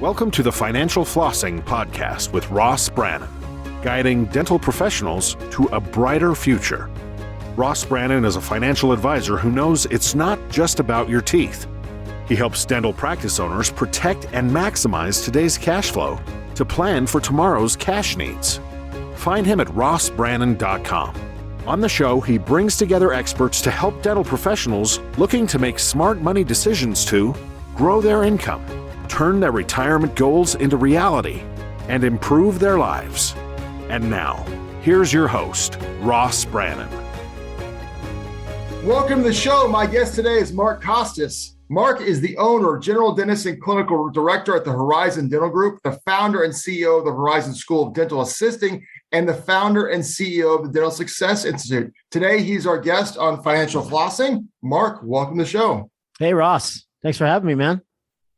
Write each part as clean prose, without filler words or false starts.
Welcome to the Financial Flossing podcast with Ross Brannan, guiding dental professionals to a brighter future. Ross Brannan is a financial advisor who knows it's not just about your teeth. He helps dental practice owners protect and maximize today's cash flow to plan for tomorrow's cash needs. Find him at rossbrannan.com. On the show, he brings together experts to help dental professionals looking to make smart money decisions to grow their income, turn their retirement goals into reality, and improve their lives. And now, here's your host, Ross Brannan. Welcome to the show. My guest today is Mark Costas. Mark is the owner, general dentist, and clinical director at the Horizon Dental Group, the founder and CEO of the Horizon School of Dental Assisting, and the founder and CEO of the Dental Success Institute. Today, he's our guest on Financial Flossing. Mark, welcome to the show. Hey, Ross. Thanks for having me, man.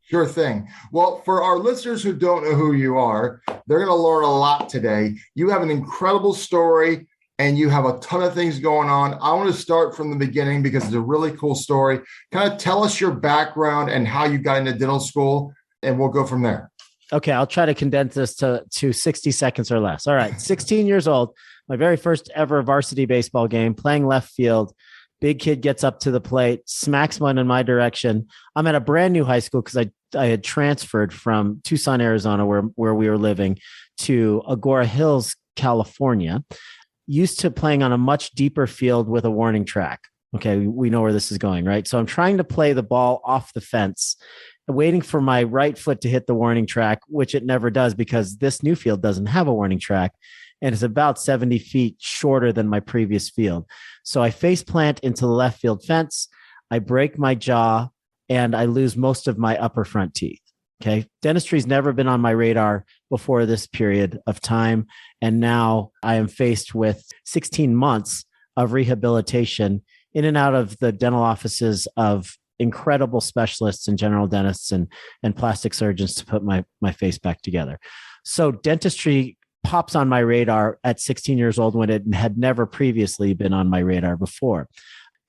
Sure thing. Well, for our listeners who don't know who you are, they're going to learn a lot today. You have an incredible story and you have a ton of things going on. I want to start from the beginning because it's a really cool story. Kind of tell us your background and how you got into dental school, and we'll go from there. Okay, I'll try to condense this to 60 seconds or less. All right, 16 years old, my very first ever varsity baseball game, playing left field. Big kid gets up to the plate, smacks one in my direction. I'm at a brand new high school because I had transferred from Tucson, Arizona, where we were living, to Agora Hills, California. Used to playing on a much deeper field with a warning track. Okay, we know where this is going, right? So I'm trying to play the ball off the fence, waiting for my right foot to hit the warning track, which it never does because this new field doesn't have a warning track. And it's about 70 feet shorter than my previous field. So I face plant into the left field fence. I break my jaw and I lose most of my upper front teeth. Okay. Dentistry's never been on my radar before this period of time. And now I am faced with 16 months of rehabilitation in and out of the dental offices of incredible specialists and general dentists and plastic surgeons to put my face back together. So dentistry pops on my radar at 16 years old when it had never previously been on my radar before.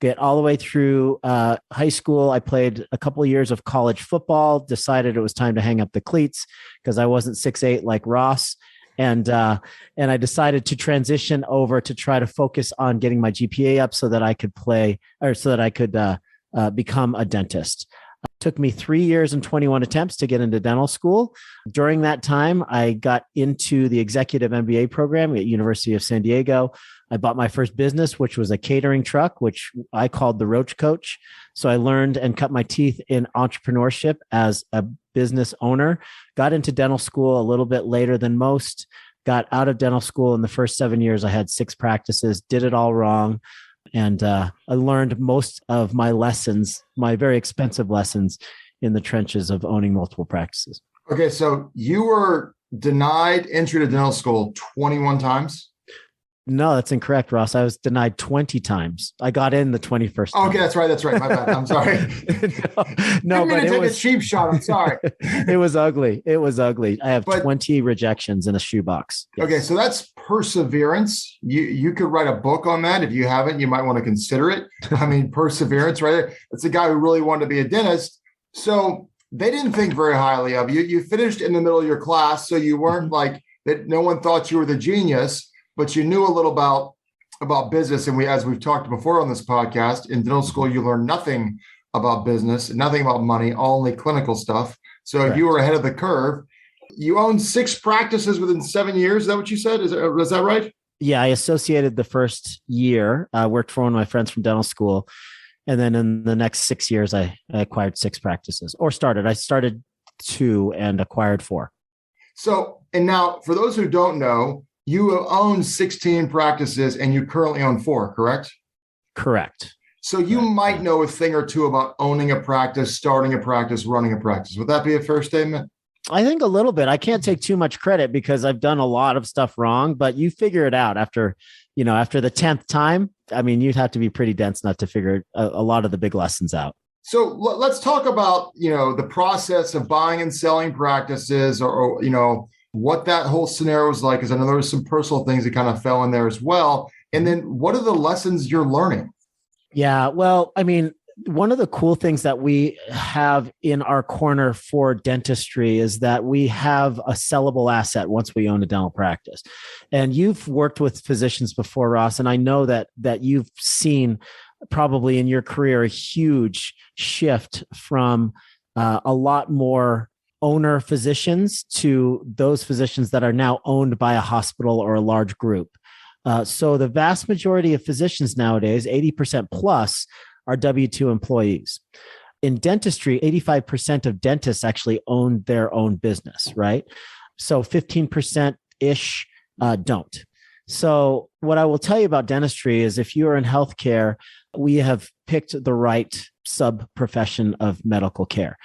Get all the way through high school. I played a couple of years of college football, decided it was time to hang up the cleats because I wasn't 6'8" like Ross. And I decided to transition over to try to focus on getting my GPA up so that I could become a dentist. It took me 3 years and 21 attempts to get into dental school. During that time, I got into the executive MBA program at University of San Diego. I bought my first business, which was a catering truck, which I called the Roach Coach. So I learned and cut my teeth in entrepreneurship as a business owner. Got into dental school a little bit later than most. Got out of dental school in the first 7 years. I had 6 practices, did it all wrong. And I learned most of my lessons, my very expensive lessons, in the trenches of owning multiple practices. Okay, so you were denied entry to dental school 21 times? No, that's incorrect, Ross. I was denied 20 times. I got in the 21st time. Okay, that's right. My bad. I'm sorry. no, but it was a cheap shot. I'm sorry. It was ugly. I have 20 rejections in a shoebox. Yes. Okay, so that's perseverance. You could write a book on that. If you haven't, you might want to consider it. I mean, perseverance, right there. It's a guy who really wanted to be a dentist. So they didn't think very highly of you. You finished in the middle of your class, so you weren't like that. No one thought you were the genius. But you knew a little about business. And as we've talked before on this podcast, in dental school, you learn nothing about business, nothing about money, only clinical stuff. So Correct. You were ahead of the curve. You owned 6 practices within 7 years. Is that what you said? Is that right? Yeah, I associated the first year. I worked for one of my friends from dental school. And then in the next 6 years, I acquired 6 practices or started. I started 2 and acquired 4. So, and now for those who don't know, you have owned 16 practices and you currently own 4, correct? Correct. So you might know a thing or two about owning a practice, starting a practice, running a practice. Would that be a fair statement? I think a little bit. I can't take too much credit because I've done a lot of stuff wrong, but you figure it out after the 10th time. I mean, you'd have to be pretty dense not to figure a lot of the big lessons out. So let's talk about, the process of buying and selling practices or what that whole scenario was like, because I know there was some personal things that kind of fell in there as well. And then what are the lessons you're learning? Yeah, well, I mean, One of the cool things that we have in our corner for dentistry is that we have a sellable asset once we own a dental practice. And you've worked with physicians before, Ross, and I know that you've seen probably in your career a huge shift from a lot more owner physicians to those physicians that are now owned by a hospital or a large group. So the vast majority of physicians nowadays, 80% plus, are W-2 employees. In dentistry, 85% of dentists actually own their own business, right? So 15%-ish don't. So what I will tell you about dentistry is if you are in healthcare, we have picked the right sub-profession of medical care.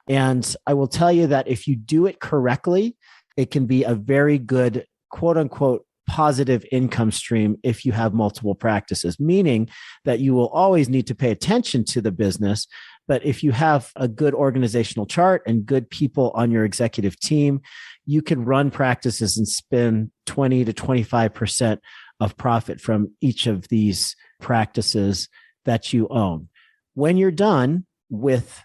And I will tell you that if you do it correctly, it can be a very good, quote unquote, positive income stream if you have multiple practices, meaning that you will always need to pay attention to the business. But if you have a good organizational chart and good people on your executive team, you can run practices and spend 20 to 25% of profit from each of these practices that you own. When you're done with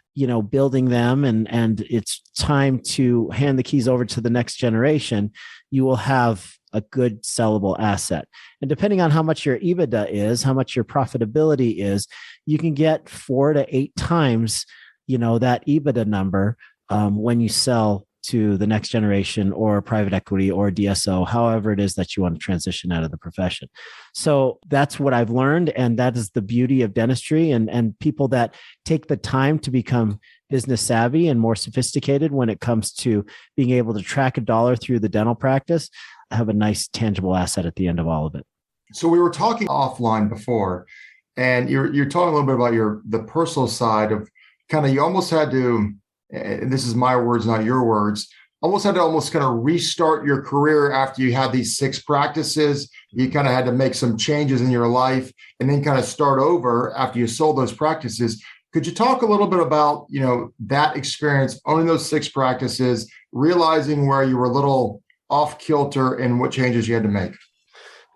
building them and it's time to hand the keys over to the next generation, you will have a good sellable asset. And depending on how much your EBITDA is, how much your profitability is, you can get 4 to 8 times, that EBITDA number when you sell to the next generation or private equity or DSO, however it is that you want to transition out of the profession. So that's what I've learned. And that is the beauty of dentistry and people that take the time to become business savvy and more sophisticated when it comes to being able to track a dollar through the dental practice, have a nice tangible asset at the end of all of it. So we were talking offline before, and you're talking a little bit about the personal side of kind of, you almost had to, and this is my words, not your words, almost had to kind of restart your career after you had these 6 practices. You kind of had to make some changes in your life and then kind of start over after you sold those practices. Could you talk a little bit about, that experience, owning those 6 practices, realizing where you were a little off kilter and what changes you had to make?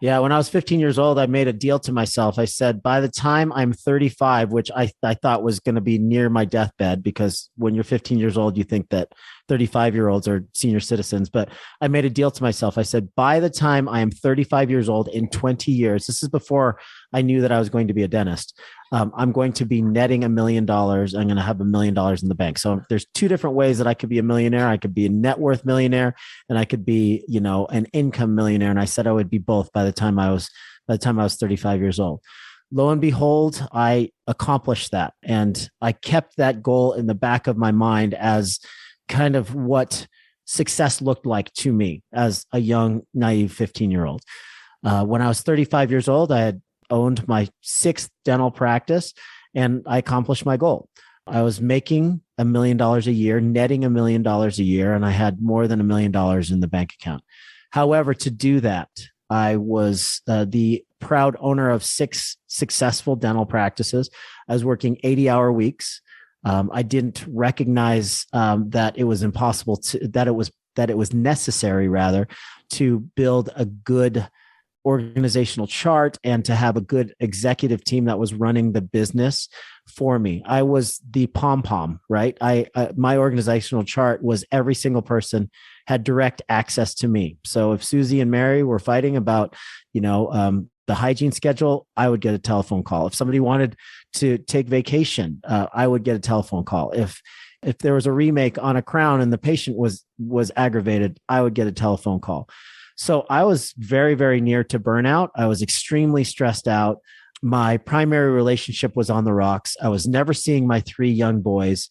Yeah, when I was 15 years old, I made a deal to myself. I said, by the time I'm 35, which I thought was going to be near my deathbed, because when you're 15 years old, you think that 35-year-olds are senior citizens. But I made a deal to myself. I said, by the time I am 35 years old in 20 years, this is before I knew that I was going to be a dentist, I'm going to be netting $1 million. I'm going to have $1 million in the bank. So there's 2 different ways that I could be a millionaire. I could be a net worth millionaire, and I could be, an income millionaire. And I said I would be both by the time I was 35 years old. Lo and behold, I accomplished that. And I kept that goal in the back of my mind as kind of what success looked like to me as a young, naive 15-year-old. When I was 35 years old, I had owned my 6th dental practice, and I accomplished my goal. I was making $1 million a year, netting $1 million a year, and I had more than $1 million in the bank account. However, to do that, I was the proud owner of 6 successful dental practices. I was working 80-hour weeks. I didn't recognize that it was impossible that it was necessary rather to build a good organizational chart and to have a good executive team that was running the business for me. I was the pom-pom, right? My organizational chart was every single person had direct access to me. So if Susie and Mary were fighting about, the hygiene schedule, I would get a telephone call. If somebody wanted to take vacation, I would get a telephone call. If there was a remake on a crown and the patient was aggravated, I would get a telephone call. So I was very, very near to burnout. I was extremely stressed out. My primary relationship was on the rocks. I was never seeing my 3 young boys.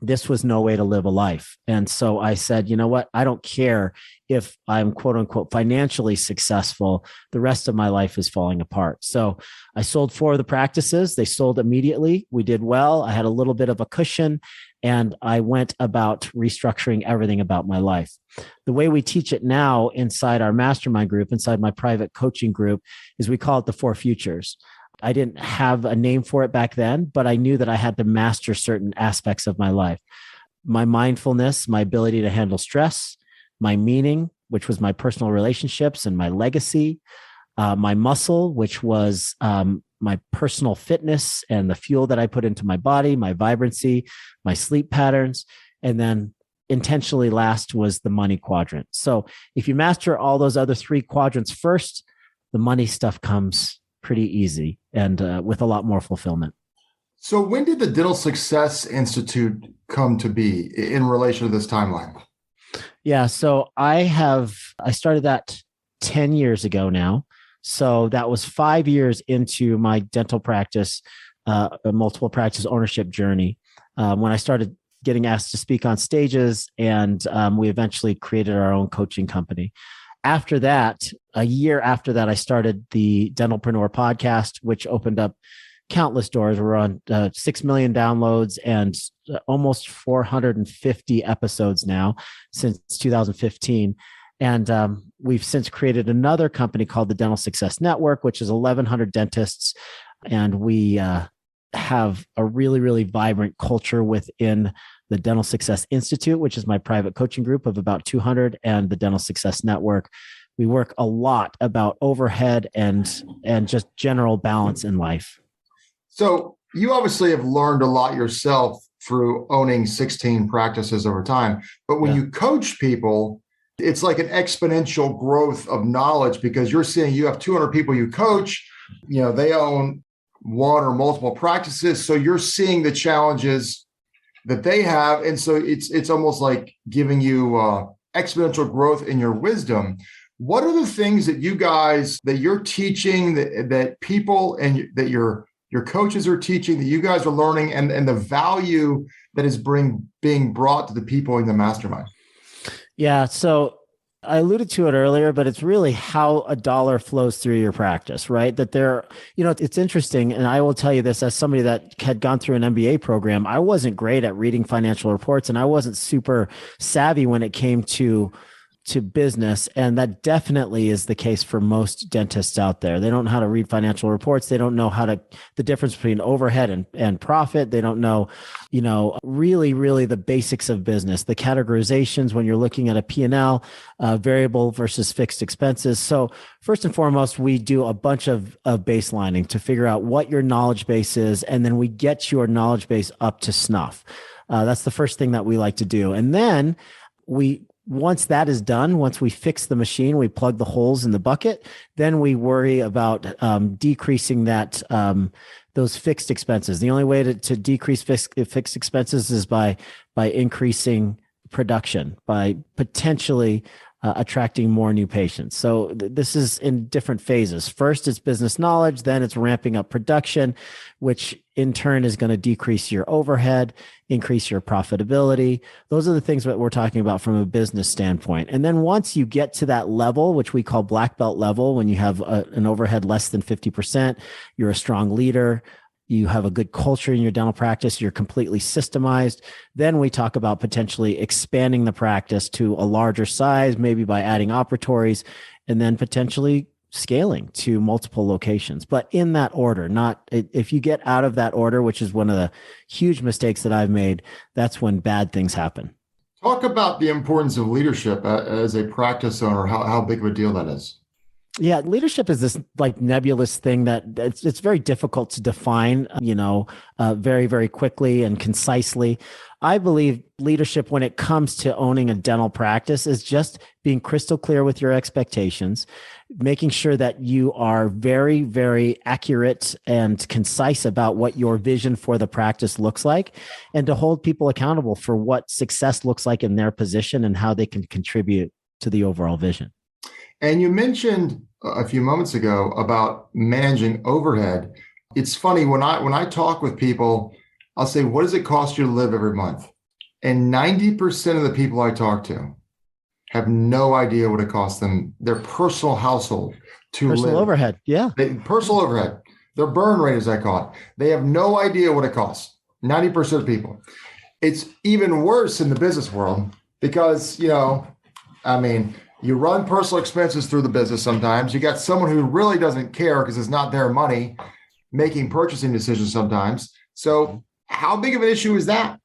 This was no way to live a life. And so I said, you know what? I don't care if I'm quote unquote financially successful. The rest of my life is falling apart. So I sold 4 of the practices. They sold immediately. We did well. I had a little bit of a cushion, and I went about restructuring everything about my life. The way we teach it now inside our mastermind group, inside my private coaching group, is we call it the 4 futures. I didn't have a name for it back then, but I knew that I had to master certain aspects of my life. My mindfulness, my ability to handle stress, my meaning, which was my personal relationships and my legacy, my muscle, which was my personal fitness and the fuel that I put into my body, my vibrancy, my sleep patterns, and then intentionally last was the money quadrant. So if you master all those other three quadrants first, the money stuff comes pretty easy and with a lot more fulfillment. So when did the Dental Success Institute come to be in relation to this timeline? Yeah, so I started that 10 years ago now. So that was 5 years into my dental practice, multiple practice ownership journey, when I started getting asked to speak on stages, and we eventually created our own coaching company. After that, a year after that, I started the Dentalpreneur podcast, which opened up countless doors. We're on 6 million downloads and almost 450 episodes now since 2015. And we've since created another company called the Dental Success Network, which is 1,100 dentists. And we have a really, really vibrant culture within the Dental Success Institute, which is my private coaching group of about 200, and the Dental Success Network. We work a lot about overhead and just general balance in life. So you obviously have learned a lot yourself through owning 16 practices over time. But when you coach people, it's like an exponential growth of knowledge, because you're seeing you have 200 people you coach, they own one or multiple practices. So you're seeing the challenges that they have. And so it's almost like giving you exponential growth in your wisdom. What are the things that you're teaching that people and that your coaches are teaching that you guys are learning, and the value that is being brought to the people in the mastermind? Yeah. So I alluded to it earlier, but it's really how a dollar flows through your practice, right? That it's interesting. And I will tell you this as somebody that had gone through an MBA program, I wasn't great at reading financial reports, and I wasn't super savvy when it came to business. And that definitely is the case for most dentists out there. They don't know how to read financial reports. They don't know the difference between overhead and profit. They don't know, really, really the basics of business, the categorizations when you're looking at a P&L, variable versus fixed expenses. So first and foremost, we do a bunch of baselining to figure out what your knowledge base is. And then we get your knowledge base up to snuff. That's the first thing that we like to do. And then once that is done, once we fix the machine, we plug the holes in the bucket, then we worry about decreasing those fixed expenses. The only way to decrease fixed expenses is by increasing production, by potentially attracting more new patients. So this is in different phases. First, it's business knowledge. Then it's ramping up production, which in turn is going to decrease your overhead, increase your profitability. Those are the things that we're talking about from a business standpoint. And then once you get to that level, which we call black belt level, when you have an overhead less than 50%, you're a strong leader, you have a good culture in your dental practice, you're completely systemized. Then we talk about potentially expanding the practice to a larger size, maybe by adding operatories, and then potentially scaling to multiple locations. But in that order, if you get out of that order, which is one of the huge mistakes that I've made, that's when bad things happen. Talk about the importance of leadership as a practice owner, how big of a deal that is. Yeah, leadership is this like nebulous thing that it's very difficult to define, very, very quickly and concisely. I believe leadership when it comes to owning a dental practice is just being crystal clear with your expectations, making sure that you are very, very accurate and concise about what your vision for the practice looks like, and to hold people accountable for what success looks like in their position and how they can contribute to the overall vision. And you mentioned a few moments ago about managing overhead. It's funny, when I talk with people, I'll say, what does it cost you to live every month? And 90% of the people I talk to have no idea what it costs them, their personal household to live. Personal overhead, yeah. Personal overhead, their burn rate, as I call it. They have no idea what it costs, 90% of people. It's even worse in the business world because, you run personal expenses through the business sometimes. You got someone who really doesn't care because it's not their money making purchasing decisions sometimes. So how big of an issue is that?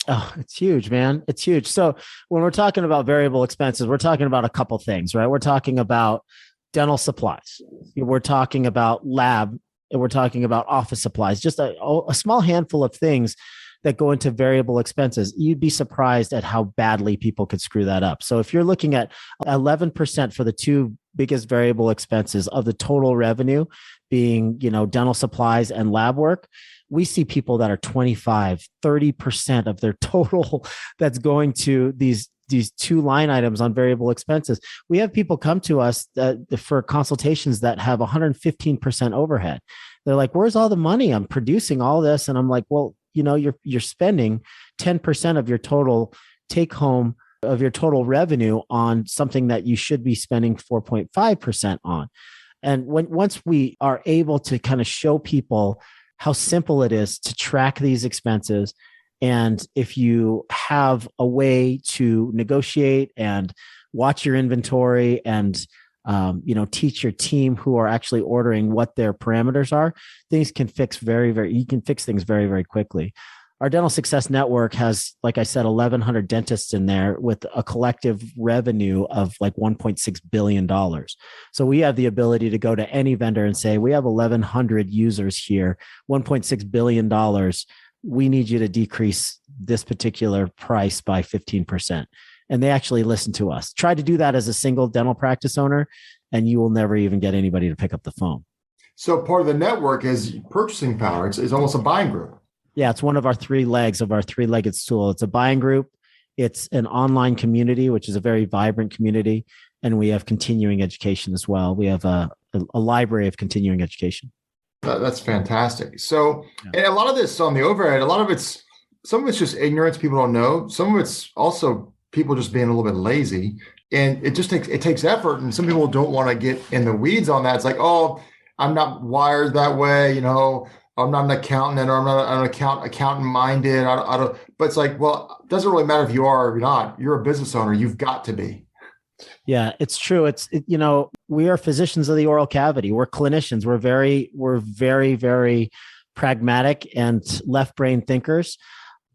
Oh, it's huge, man. It's huge. So when we're talking about variable expenses, we're talking about a couple things, right? We're talking about dental supplies. We're talking about lab and we're talking about office supplies, just a small handful of things that go into variable expenses, you'd be surprised at how badly people could screw that up. So if you're looking at 11% for the two biggest variable expenses of the total revenue being, dental supplies and lab work, we see people that are 25, 30% of their total that's going to these two line items on variable expenses. We have people come to us for consultations that have 115% overhead. They're like, where's all the money? I'm producing all this. And I'm like, well, you're spending 10% of your total take home of your total revenue on something that you should be spending 4.5% on. And once we are able to kind of show people how simple it is to track these expenses, and if you have a way to negotiate and watch your inventory and teach your team who are actually ordering what their parameters are, things can fix you can fix things very, very quickly. Our Dental Success Network has, like I said, 1,100 dentists in there with a collective revenue of like $1.6 billion. So we have the ability to go to any vendor and say, we have 1,100 users here, $1.6 billion. We need you to decrease this particular price by 15%. And they actually listen to us. Try to do that as a single dental practice owner, and you will never even get anybody to pick up the phone. So part of the network is purchasing power. It's almost a buying group. Yeah, it's one of our three legs of our three-legged stool. It's a buying group. It's an online community, which is a very vibrant community. And we have continuing education as well. We have a library of continuing education. That's fantastic. So, and a lot of this on the overhead, some of it's just ignorance. People don't know. Some of it's also people just being a little bit lazy, and it takes effort. And some people don't want to get in the weeds on that. It's like, oh, I'm not wired that way. I'm not an accountant, or I'm not an accountant minded. I don't, but it's like, well, it doesn't really matter if you are or you're not. You're a business owner. You've got to be. Yeah, it's true. We are physicians of the oral cavity. We're clinicians. We're very, very pragmatic and left brain thinkers.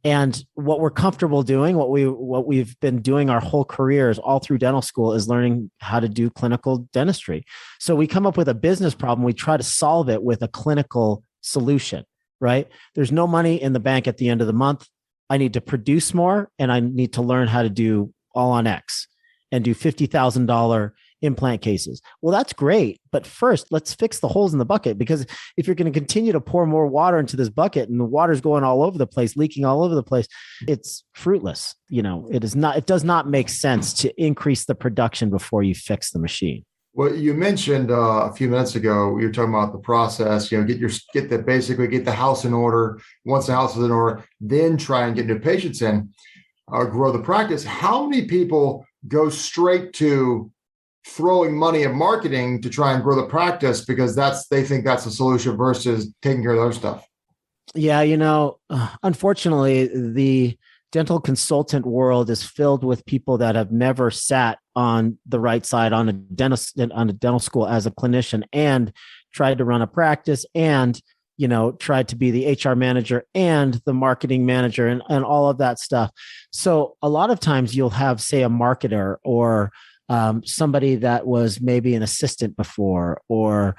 And what we're comfortable doing, what we've been doing our whole careers all through dental school, is learning how to do clinical dentistry. So we come up with a business problem. We try to solve it with a clinical solution, right? There's no money in the bank at the end of the month. I need to produce more, and I need to learn how to do all on X and do $50,000 implant cases. Well, that's great. But first, let's fix the holes in the bucket, because if you're going to continue to pour more water into this bucket and the water's going all over the place, leaking all over the place, it's fruitless. It does not make sense to increase the production before you fix the machine. Well, you mentioned a few minutes ago, you were talking about the process, get the house in order. Once the house is in order, then try and get new patients in, grow the practice. How many people go straight to throwing money at marketing to try and grow the practice because they think that's the solution versus taking care of the other stuff? Yeah, unfortunately, the dental consultant world is filled with people that have never sat on the right side on a dental school as a clinician and tried to run a practice and tried to be the HR manager and the marketing manager and all of that stuff. So a lot of times you'll have, say, a marketer or somebody that was maybe an assistant before, or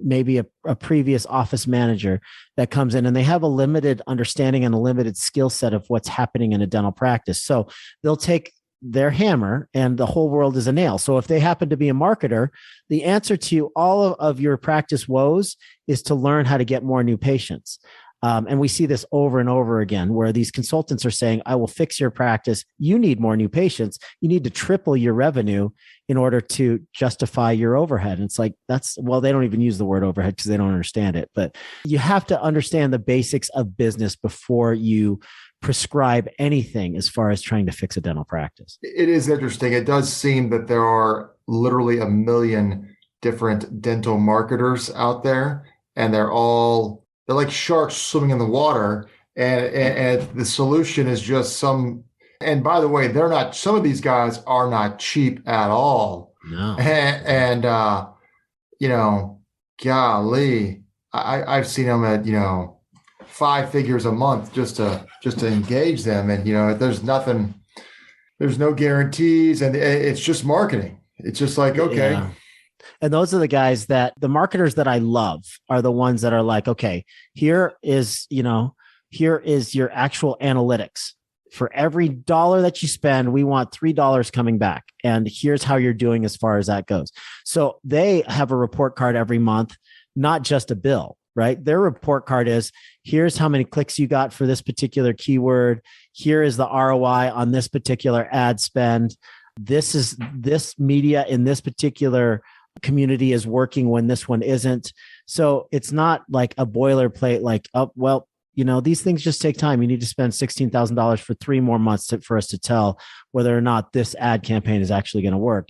maybe a previous office manager that comes in, and they have a limited understanding and a limited skill set of what's happening in a dental practice. So they'll take their hammer and the whole world is a nail. So if they happen to be a marketer, the answer to all of your practice woes is to learn how to get more new patients. And we see this over and over again, where these consultants are saying, I will fix your practice. You need more new patients. You need to triple your revenue in order to justify your overhead. And it's like, they don't even use the word overhead because they don't understand it. But you have to understand the basics of business before you prescribe anything as far as trying to fix a dental practice. It is interesting. It does seem that there are literally 1 million different dental marketers out there, and they're like sharks swimming in the water. And the solution is just and by the way, some of these guys are not cheap at all. No. And golly, I've seen them at, 5 figures a month just to engage them. And, there's no guarantees, and it's just marketing. It's just like, okay. Yeah. And those are the guys that the marketers that I love are the ones that are like, okay, here is your actual analytics. For every dollar that you spend, we want $3 coming back. And here's how you're doing as far as that goes. So they have a report card every month, not just a bill, right? Their report card is, here's how many clicks you got for this particular keyword. Here is the ROI on this particular ad spend. This media in this particular community is working when this one isn't. So it's not like a boilerplate, like, oh, well, these things just take time. You need to spend $16,000 for 3 more months for us to tell whether or not this ad campaign is actually going to work.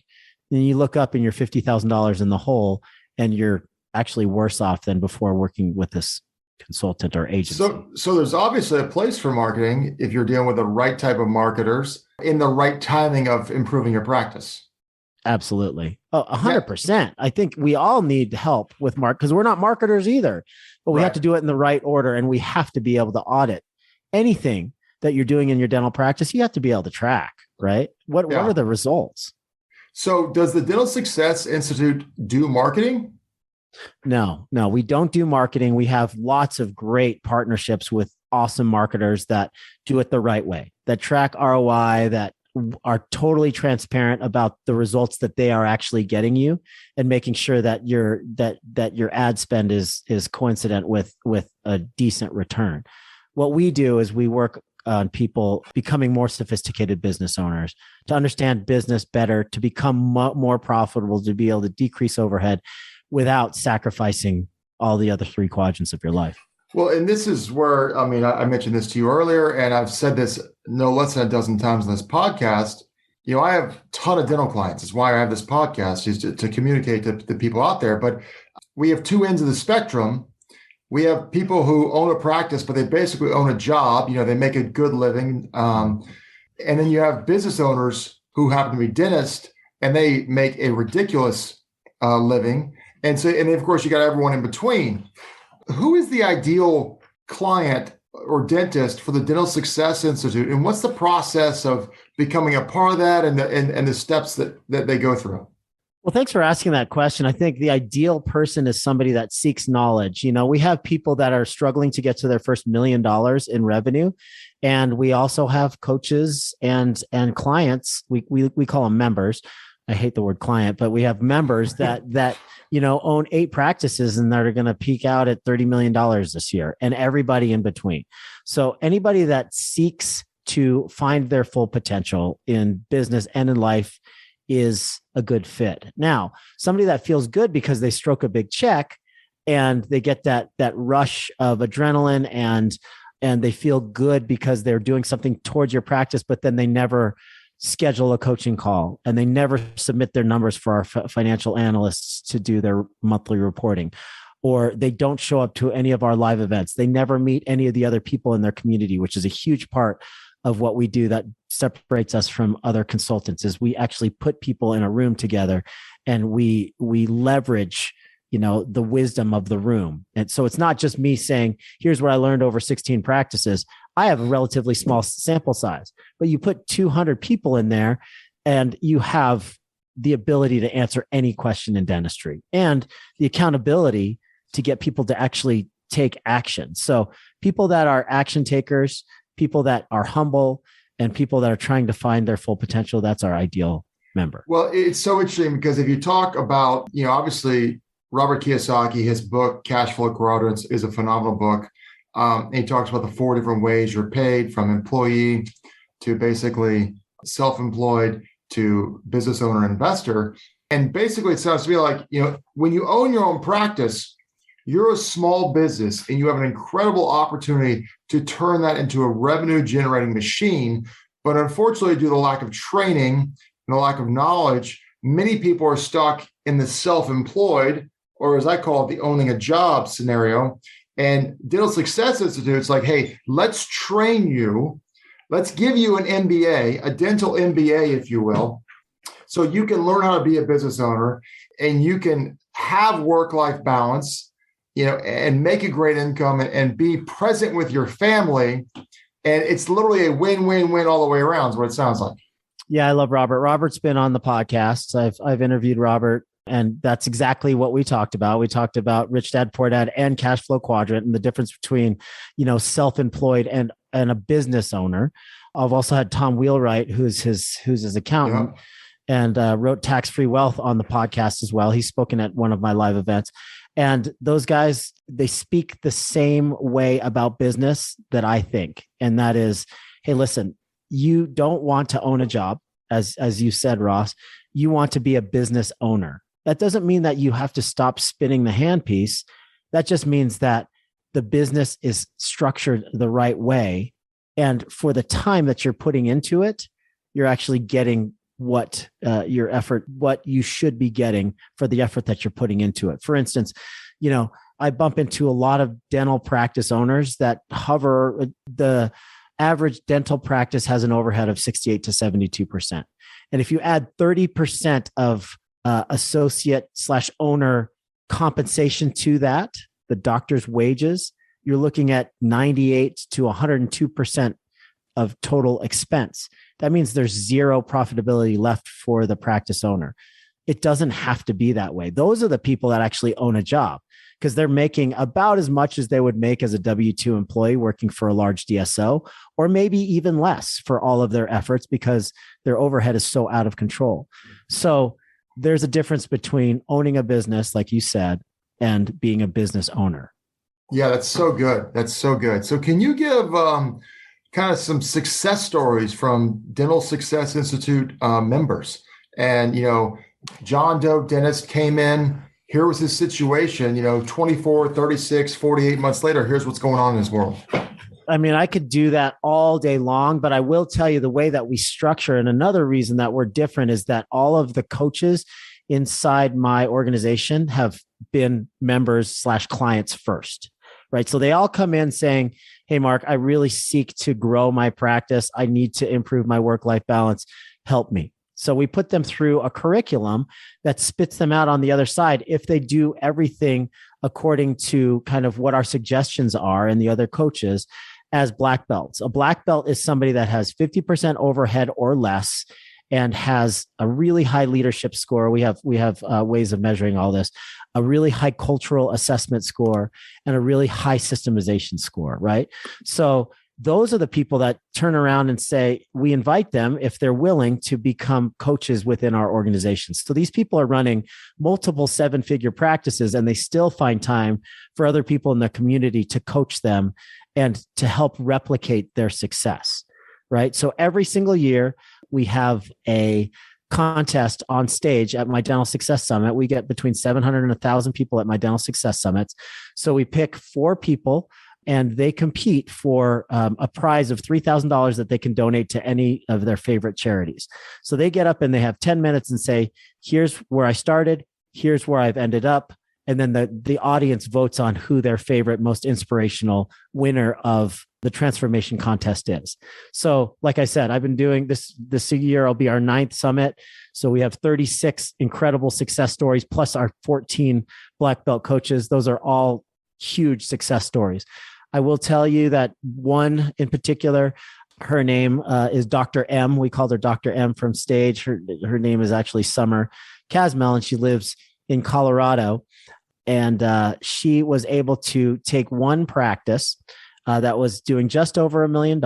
And you look up and you're $50,000 in the hole, and you're actually worse off than before working with this consultant or agency. So there's obviously a place for marketing if you're dealing with the right type of marketers in the right timing of improving your practice. Absolutely. 100%. I think we all need help with because we're not marketers either, but we have to do it in the right order, and we have to be able to audit anything that you're doing in your dental practice. You have to be able to track, right? What are the results? So does the Dental Success Institute do marketing? No, we don't do marketing. We have lots of great partnerships with awesome marketers that do it the right way, that track ROI, that are totally transparent about the results that they are actually getting you, and making sure that your ad spend is coincident with a decent return. What we do is we work on people becoming more sophisticated business owners, to understand business better, to become more profitable, to be able to decrease overhead without sacrificing all the other 3 quadrants of your life. Well, and this is where, I mentioned this to you earlier, and I've said this no less than a dozen times in this podcast. I have a ton of dental clients. It's why I have this podcast, is to communicate to the people out there. But we have 2 ends of the spectrum. We have people who own a practice, but they basically own a job. They make a good living. And then you have business owners who happen to be dentists, and they make a ridiculous living. And then, of course, you got everyone in between. Who is the ideal client or dentist for the Dental Success Institute, and what's the process of becoming a part of that, and the steps that they go through? Well, thanks for asking that question. I think the ideal person is somebody that seeks knowledge. We have people that are struggling to get to their first $1 million in revenue, and we also have coaches and clients. We call them members. I hate the word client, but we have members that own 8 practices and that are going to peak out at $30 million this year, and everybody in between. So anybody that seeks to find their full potential in business and in life is a good fit. Now, somebody that feels good because they stroke a big check and they get that rush of adrenaline, and they feel good because they're doing something towards your practice, but then they never schedule a coaching call, and they never submit their numbers for our financial analysts to do their monthly reporting, or they don't show up to any of our live events. They never meet any of the other people in their community, which is a huge part of what we do that separates us from other consultants. Is we actually put people in a room together, and we leverage the wisdom of the room. And so it's not just me saying, here's what I learned over 16 practices. I have a relatively small sample size, but you put 200 people in there, and you have the ability to answer any question in dentistry, and the accountability to get people to actually take action. So people that are action takers, people that are humble, and people that are trying to find their full potential, that's our ideal member. Well, it's so interesting because if you talk about, obviously Robert Kiyosaki, his book, Cash Flow Quadrants, is a phenomenal book. And he talks about the 4 different ways you're paid, from employee to basically self-employed to business owner investor. And basically it sounds to me like, when you own your own practice, you're a small business and you have an incredible opportunity to turn that into a revenue generating machine. But unfortunately, due to the lack of training and the lack of knowledge, many people are stuck in the self-employed, or as I call it, the owning a job scenario. And Dental Success Institute is like, hey, let's train you. Let's give you an MBA, a dental MBA, if you will, so you can learn how to be a business owner, and you can have work-life balance, and make a great income, and be present with your family. And it's literally a win-win-win all the way around is what it sounds like. Yeah, I love Robert. Robert's been on the podcast. I've interviewed Robert And that's exactly what we talked about. We talked about Rich Dad, Poor Dad and Cash Flow Quadrant and the difference between, self-employed and a business owner. I've also had Tom Wheelwright, who's his accountant, and wrote Tax Free Wealth on the podcast as well. He's spoken at one of my live events. And those guys, they speak the same way about business that I think. And that is, hey, listen, you don't want to own a job, as you said, Ross. You want to be a business owner. That doesn't mean that you have to stop spinning the handpiece. That just means that the business is structured the right way. And for the time that you're putting into it, you're actually getting what you should be getting for the effort that you're putting into it. For instance, I bump into a lot of dental practice owners that hover. The average dental practice has an overhead of 68 to 72%. And if you add 30% of associate/owner compensation to that, the doctor's wages, you're looking at 98 to 102% of total expense. That means there's zero profitability left for the practice owner. It doesn't have to be that way. Those are the people that actually own a job because they're making about as much as they would make as a W-2 employee working for a large DSO, or maybe even less for all of their efforts because their overhead is so out of control. So there's a difference between owning a business, like you said, and being a business owner. Yeah, that's so good. That's so good. So can you give kind of some success stories from Dental Success Institute members? And, John Doe dentist came in, here was his situation, 24, 36, 48 months later, here's what's going on in his world. I mean, I could do that all day long, but I will tell you the way that we structure. And another reason that we're different is that all of the coaches inside my organization have been members/clients first, right? So they all come in saying, hey, Mark, I really seek to grow my practice. I need to improve my work-life balance. Help me. So we put them through a curriculum that spits them out on the other side if they do everything according to kind of what our suggestions are and the other coaches as black belts. A black belt is somebody that has 50% overhead or less and has a really high leadership score. We have ways of measuring all this, a really high cultural assessment score and a really high systemization score, right? So those are the people that turn around and say, we invite them if they're willing to become coaches within our organizations. So these people are running multiple 7-figure practices and they still find time for other people in the community to coach them and to help replicate their success, right? So every single year we have a contest on stage at my Dental Success Summit. We get between 700 and 1,000 people at my Dental Success Summits. So we pick 4 people and they compete for a prize of $3,000 that they can donate to any of their favorite charities. So they get up and they have 10 minutes and say, here's where I started, here's where I've ended up. And then the audience votes on who their favorite, most inspirational winner of the transformation contest is. So like I said, I've been doing this year, will be our 9th summit. So we have 36 incredible success stories, plus our 14 black belt coaches. Those are all huge success stories. I will tell you that one in particular, her name is Dr. M. We called her Dr. M from stage. Her name is actually Summer Casmel, and she lives in Colorado. And she was able to take one practice that was doing just over $1 million.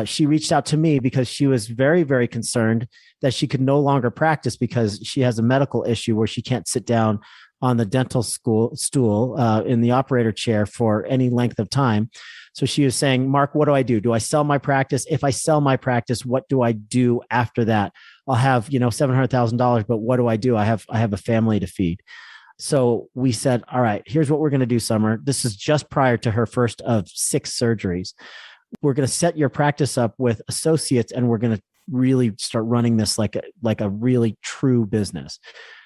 She reached out to me because she was very, very concerned that she could no longer practice because she has a medical issue where she can't sit down on the dental stool in the operator chair for any length of time. So she was saying, Mark, what do I do? Do I sell my practice? If I sell my practice, what do I do after that? I'll have, $700,000, but what do I do? I have a family to feed. So we said, all right, here's what we're going to do, Summer. This is just prior to her first of 6 surgeries. We're going to set your practice up with associates and we're going to really start running this like a really true business.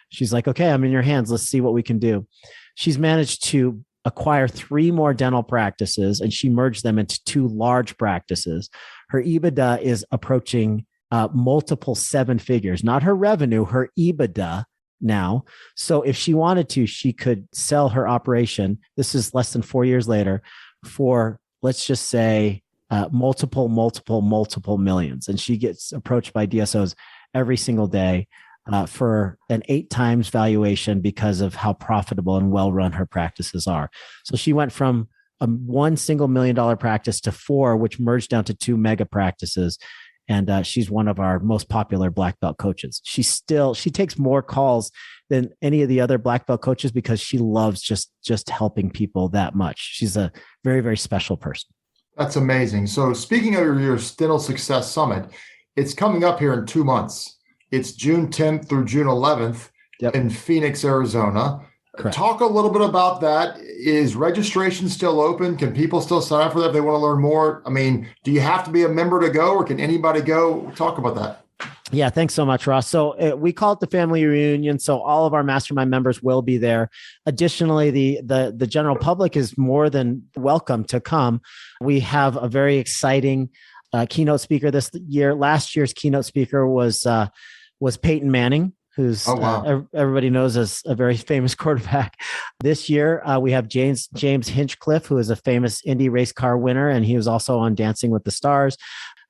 She's like, okay, I'm in your hands. Let's see what we can do. She's managed to acquire 3 more dental practices and she merged them into 2 large practices. Her EBITDA is approaching multiple 7 figures, not her revenue, her EBITDA now. So if she wanted to, she could sell her operation. This is less than 4 years later for, let's just say, multiple millions. And she gets approached by DSOs every single day. for an 8 times valuation because of how profitable and well run her practices are. So she went from one single $1 million practice to 4, which merged down to 2 mega practices. And she's one of our most popular black belt coaches. She takes more calls than any of the other black belt coaches because she loves just helping people that much. She's a very, very special person. That's amazing. So speaking of your Dental Success Summit, it's coming up here in 2 months. It's June 10th through June 11th in Phoenix, Arizona. Correct. Talk a little bit about that. Is registration still open? Can people still sign up for that if they want to learn more? I mean, do you have to be a member to go, or can anybody go? Talk about that. Yeah, thanks so much, Ross. So we call it the family reunion. So all of our mastermind members will be there. Additionally, the general public is more than welcome to come. We have a very exciting keynote speaker this year. Last year's keynote speaker was Peyton Manning, who's everybody knows as a very famous quarterback. This year, we have James Hinchcliffe, who is a famous Indy race car winner, and he was also on Dancing with the Stars.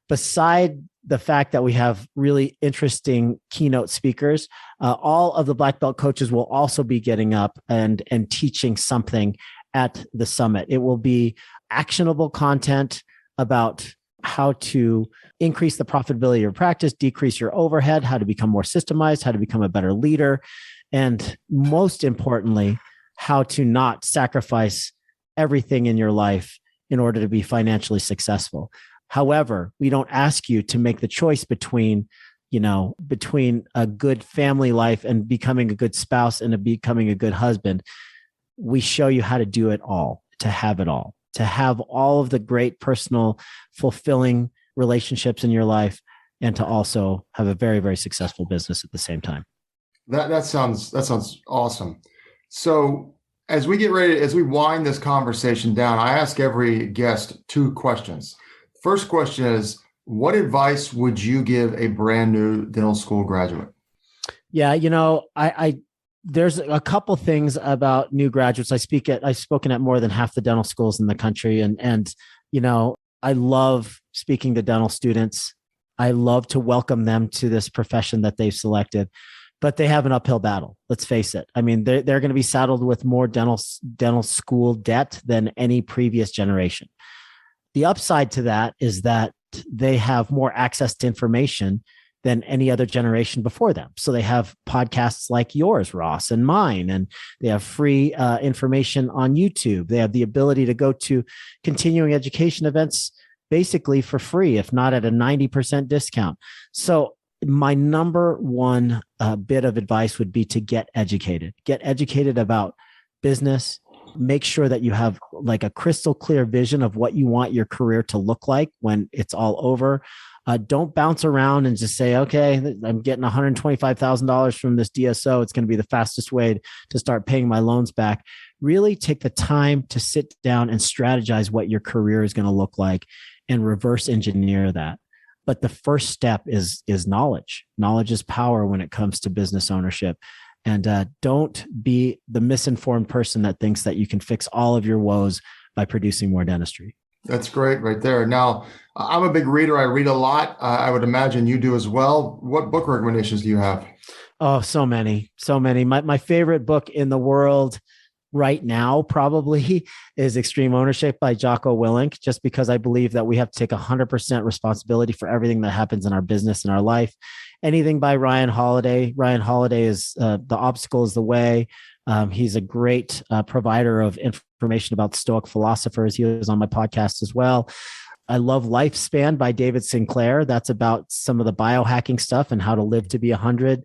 Beside the fact that we have really interesting keynote speakers, all of the black belt coaches will also be getting up and teaching something at the summit. It will be actionable content about how to increase the profitability of your practice, decrease your overhead, how to become more systemized, how to become a better leader, and most importantly, how to not sacrifice everything in your life in order to be financially successful. However, we don't ask you to make the choice between a good family life and becoming a good spouse and becoming a good husband. We show you how to do it all, to have it all, to have all of the great personal, fulfilling relationships in your life, and to also have a very, very successful business at the same time. That sounds awesome. So as we wind this conversation down, I ask every guest 2 questions. First question is, what advice would you give a brand new dental school graduate? Yeah, there's a couple things about new graduates. I've spoken at more than half the dental schools in the country. And I love speaking to dental students. I love to welcome them to this profession that they've selected, but they have an uphill battle. Let's face it. I mean, they're going to be saddled with more dental school debt than any previous generation. The upside to that is that they have more access to information than any other generation before them. So they have podcasts like yours, Ross, and mine, and they have free information on YouTube. They have the ability to go to continuing education events basically for free, if not at a 90% discount. So my number one bit of advice would be to get educated. Get educated about business. Make sure that you have like a crystal clear vision of what you want your career to look like when it's all over. Don't bounce around and just say, okay, I'm getting $125,000 from this DSO. It's going to be the fastest way to start paying my loans back. Really take the time to sit down and strategize what your career is going to look like and reverse engineer that. But the first step is knowledge. Knowledge is power when it comes to business ownership. And don't be the misinformed person that thinks that you can fix all of your woes by producing more dentistry. That's great right there. Now, I'm a big reader. I read a lot. I would imagine you do as well. What book recommendations do you have? Oh, so many. My favorite book in the world right now probably is Extreme Ownership by Jocko Willink, just because I believe that we have to take 100% responsibility for everything that happens in our business and our life. Anything by Ryan Holiday. Ryan Holiday is The Obstacle is the Way. He's a great provider of information about Stoic philosophers. He was on my podcast as well. I love Lifespan by David Sinclair. That's about some of the biohacking stuff and how to live to be 100.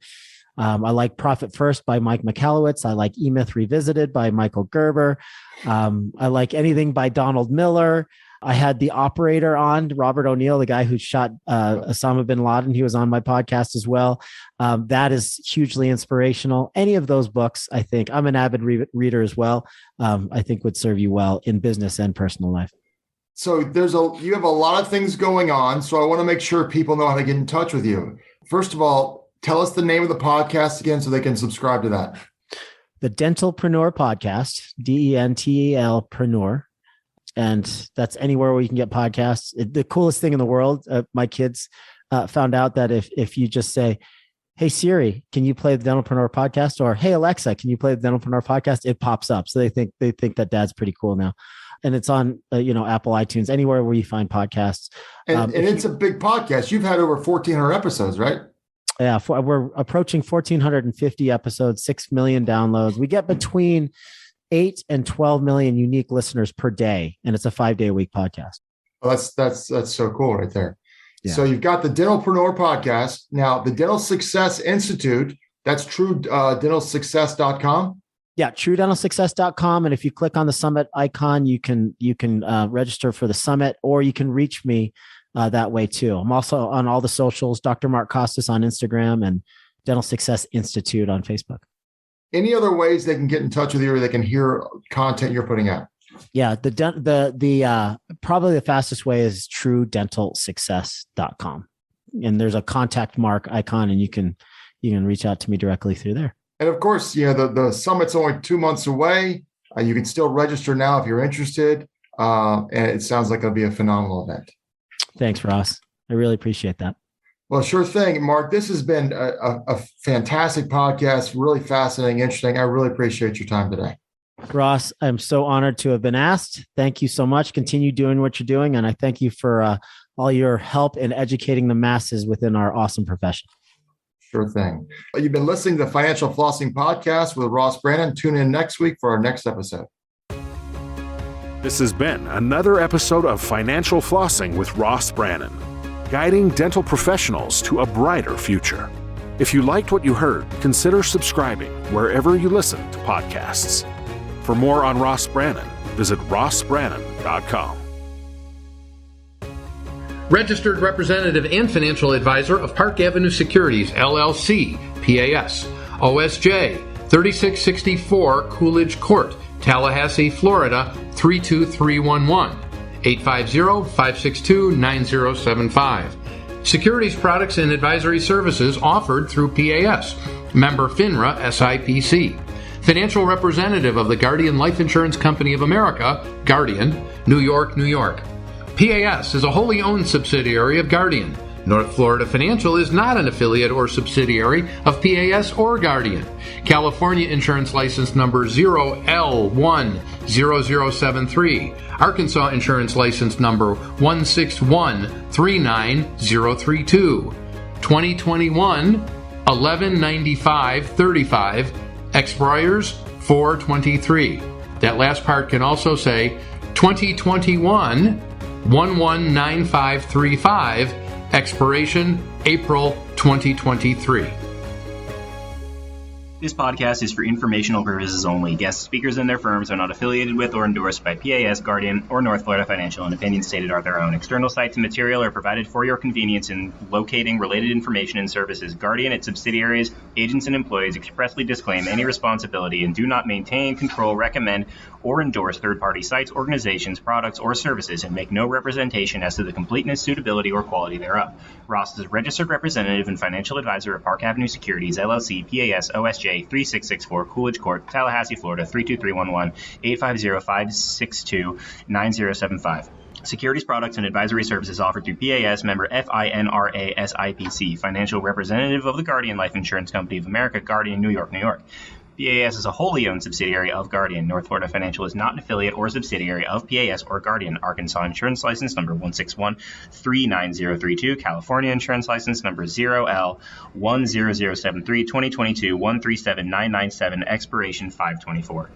I like Profit First by Mike Michalowicz. I like E-Myth Revisited by Michael Gerber. I like anything by Donald Miller. I had The Operator on, Robert O'Neill, the guy who shot Osama bin Laden. He was on my podcast as well. That is hugely inspirational. Any of those books, I think, I'm an avid reader as well, I think would serve you well in business and personal life. So you have a lot of things going on. So I want to make sure people know how to get in touch with you. First of all, tell us the name of the podcast again so they can subscribe to that. The Dentalpreneur Podcast, Dentalpreneur. And that's anywhere where you can get podcasts. The coolest thing in the world, my kids found out that if you just say, hey Siri, can you play the Dentalpreneur podcast? Or hey Alexa, can you play the Dentalpreneur podcast? It pops up. So they think that Dad's pretty cool now. And it's on, Apple, iTunes, anywhere where you find podcasts. And it's a big podcast. You've had over 1,400 episodes, right? Yeah, we're approaching 1,450 episodes, 6 million downloads. We get between 8 and 12 million unique listeners per day, and it's a 5-day-a-week podcast. Well, that's so cool right there. Yeah. So you've got the Dentalpreneur podcast. Now, the Dental Success Institute, that's true, dentalsuccess.com. Yeah, truedentalsuccess.com. And if you click on the summit icon, you can register for the summit, or you can reach me that way too. I'm also on all the socials, Dr. Mark Costas on Instagram and Dental Success Institute on Facebook. Any other ways they can get in touch with you or they can hear content you're putting out? Yeah, the probably the fastest way is truedentalsuccess.com. And there's a contact mark icon, and you can reach out to me directly through there. And of course, the summit's only 2 months away. You can still register now if you're interested. And it sounds like it'll be a phenomenal event. Thanks, Ross. I really appreciate that. Well, sure thing, Mark. This has been a fantastic podcast, really fascinating, interesting. I really appreciate your time today. Ross, I'm so honored to have been asked. Thank you so much. Continue doing what you're doing. And I thank you for all your help in educating the masses within our awesome profession. Sure thing. You've been listening to the Financial Flossing Podcast with Ross Brannan. Tune in next week for our next episode. This has been another episode of Financial Flossing with Ross Brannan, guiding dental professionals to a brighter future. If you liked what you heard, consider subscribing wherever you listen to podcasts. For more on Ross Brannan, visit rossbrannan.com. Registered representative and financial advisor of Park Avenue Securities, LLC, PAS, OSJ, 3664 Coolidge Court, Tallahassee, Florida, 32311, 850-562-9075. Securities products and advisory services offered through PAS, member FINRA SIPC. Financial representative of the Guardian Life Insurance Company of America, Guardian, New York, New York. PAS is a wholly owned subsidiary of Guardian. North Florida Financial is not an affiliate or subsidiary of PAS or Guardian. California Insurance License Number 0L10073. Arkansas Insurance License Number 161-39032. 2021 119535. Expires 423. That last part can also say 2021 119535. Expiration April 2023. This podcast is for informational purposes only. Guest speakers and their firms are not affiliated with or endorsed by PAS, Guardian, or North Florida Financial, and opinions stated are their own. External sites and material are provided for your convenience in locating related information and services. Guardian, its subsidiaries, agents, and employees expressly disclaim any responsibility and do not maintain, control, recommend, or endorse third-party sites, organizations, products, or services, and make no representation as to the completeness, suitability, or quality thereof. Ross is a registered representative and financial advisor of Park Avenue Securities, LLC, PAS, OSJ, 3664 Coolidge Court, Tallahassee, Florida, 32311, 850-562-9075. Securities products and advisory services offered through PAS, member FINRA SIPC, financial representative of the Guardian Life Insurance Company of America, Guardian, New York, New York. PAS is a wholly owned subsidiary of Guardian. North Florida Financial is not an affiliate or subsidiary of PAS or Guardian. Arkansas Insurance License Number 161-39032. California Insurance License Number 0L10073. 2022 137997. Expiration 524.